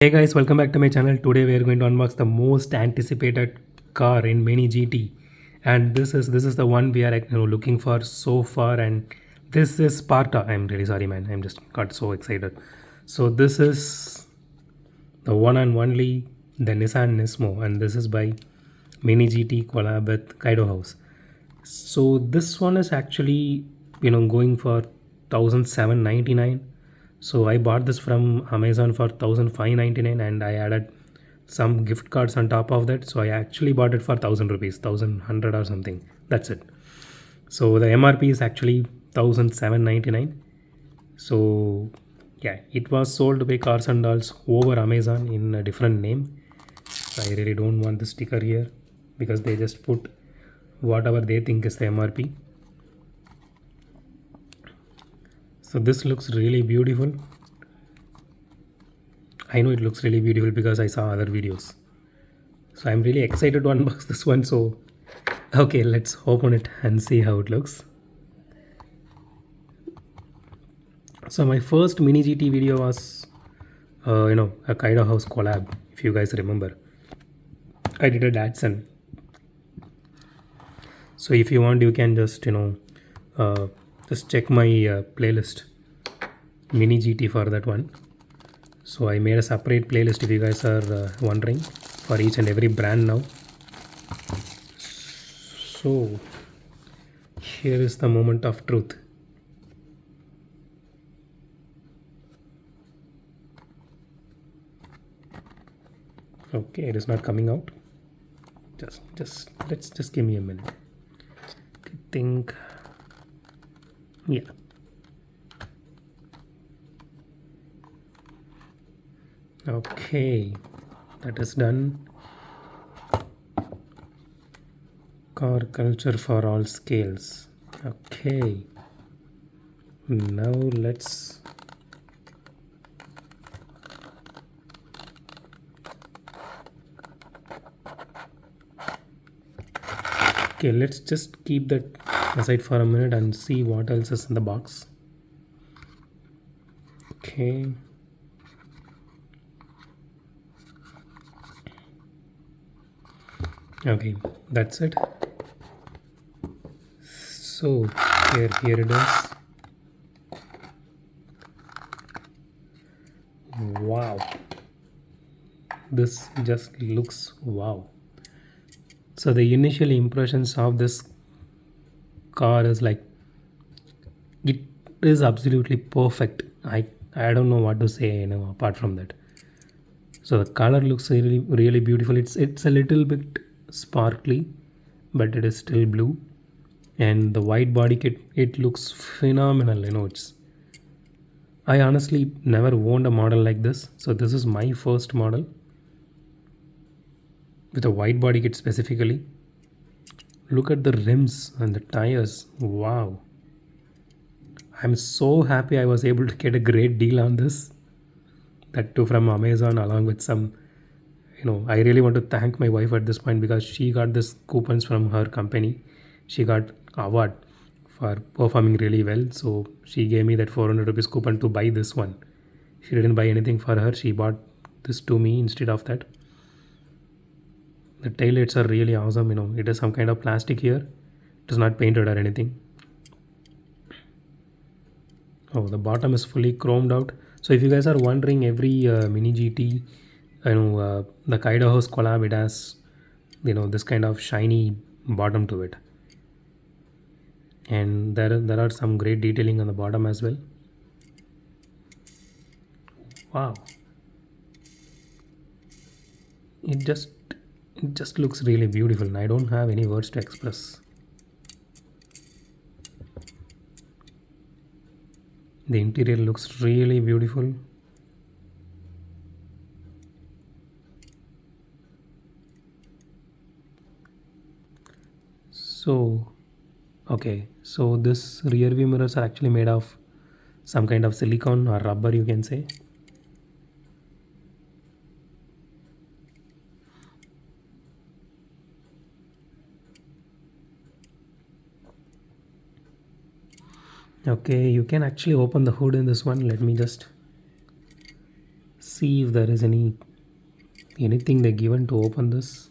Hey guys, welcome back to my channel. Today we are going to unbox the most anticipated car in Mini GT, and this is the one we are looking for so far. And this is Sparta. I'm really sorry, man. I'm just got so excited. So this is the one and only the Nissan Nismo, and this is by Mini GT collab with Kaido House. So this one is actually going for 1,799. So I bought this from Amazon for 1,599 and I added some gift cards on top of that. So I actually bought it for 1,000 rupees, 1,100 or something. That's it. So the MRP is actually 1,799. So yeah, it was sold by Cars and Dolls over Amazon in a different name. I really don't want the sticker here because they just put whatever they think is the MRP. So this looks really beautiful. I know it looks really beautiful because I saw other videos. So I'm really excited to unbox this one. So okay, let's open it and see how it looks. So my first Mini GT video was a Kaido House collab, if you guys remember. I did a Datsun. So if you want, you can just just check my playlist Mini GT for that one. So I made a separate playlist if you guys are wondering for each and every brand now. So here is the moment of truth. Okay, it is not coming out. Just give me a minute. I think, yeah. Okay, that is done. Car culture for all scales. Okay, now let's let's just keep that aside for a minute and see what else is in the box. Okay, that's it. So here it is. Wow, this just looks wow. So the initial impressions of this car is like, it is absolutely perfect. I don't know what to say apart from that. So the color looks really beautiful. It's a little bit sparkly, but it is still blue. And the white body kit, it looks phenomenal. It's, I honestly never owned a model like this. So this is my first model with a white body kit specifically. Look at the rims and the tires. Wow. I'm so happy I was able to get a great deal on this. That too from Amazon, along with some, I really want to thank my wife at this point because she got this coupons from her company. She got award for performing really well. So she gave me that 400 rupees coupon to buy this one. She didn't buy anything for her. She bought this to me instead of that. The taillights are really awesome. It is some kind of plastic here. It is not painted or anything. Oh, the bottom is fully chromed out. So if you guys are wondering, every Mini GT, the Kaido House collab, it has, this kind of shiny bottom to it. And there are some great detailing on the bottom as well. Wow. It just looks really beautiful, and I don't have any words to express. The interior looks really beautiful. So okay, so this rear view mirrors are actually made of some kind of silicone or rubber, you can say. Okay, you can actually open the hood in this one. Let me just see if there is anything they given to open this.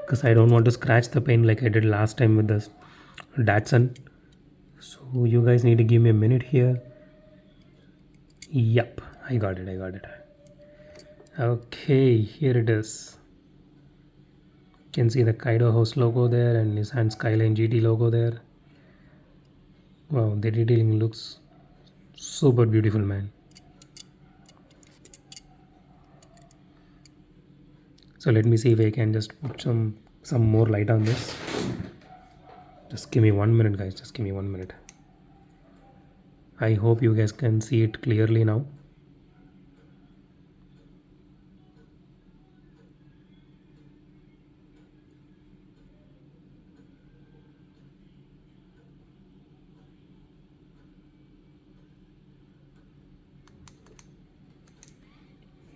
Because I don't want to scratch the paint like I did last time with this Datsun. So you guys need to give me a minute here. Yep, I got it. Okay, here it is. You can see the Kaido house logo there and Nissan Skyline GT logo there. Wow, the detailing looks super beautiful, man. So let me see if I can just put some more light on this. Just give me 1 minute, guys. Just give me 1 minute. I hope you guys can see it clearly now.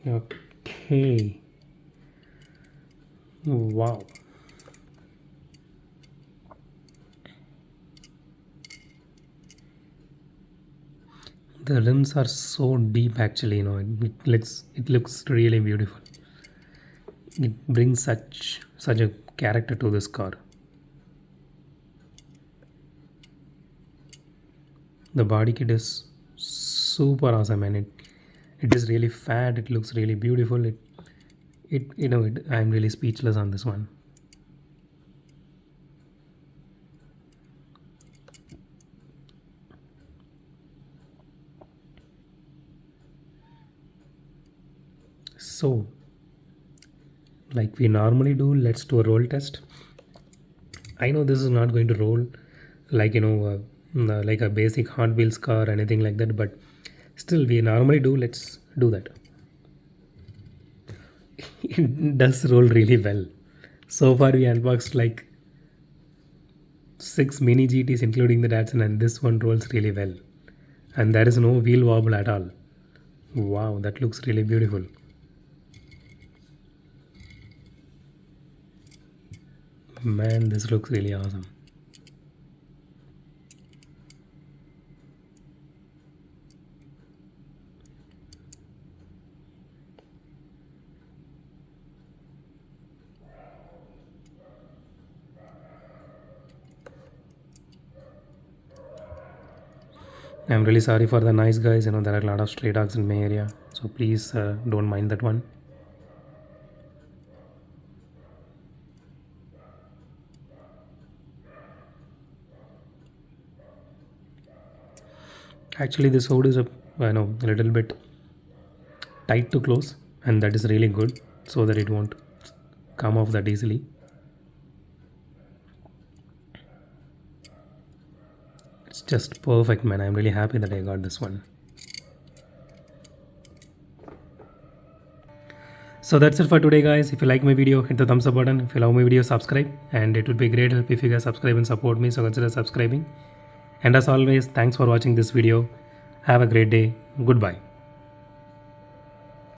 Okay. Wow. The rims are so deep actually, it looks really beautiful. It brings such a character to this car. The body kit is super awesome and it is really fat, it looks really beautiful. I'm really speechless on this one. So like we normally do, let's do a roll test. I know this is not going to roll like like a basic Hot Wheels car or anything like that, but still we normally do. Let's do that. It does roll really well. So far we unboxed like 6 mini GTs including the Datsun, and this one rolls really well and there is no wheel wobble at all. Wow, that looks really beautiful. Man, this looks really awesome. I'm really sorry for the noise, guys. There are a lot of stray dogs in my area, so please don't mind that one. Actually, this hood is a little bit tight to close, and that is really good so that it won't come off that easily. It's just perfect, man. I'm really happy that I got this one. So that's it for today, guys. If you like my video, hit the thumbs up button. If you love my video, subscribe, and it would be great help if you guys subscribe and support me, so consider subscribing. And as always, thanks for watching this video. Have a great day. Goodbye.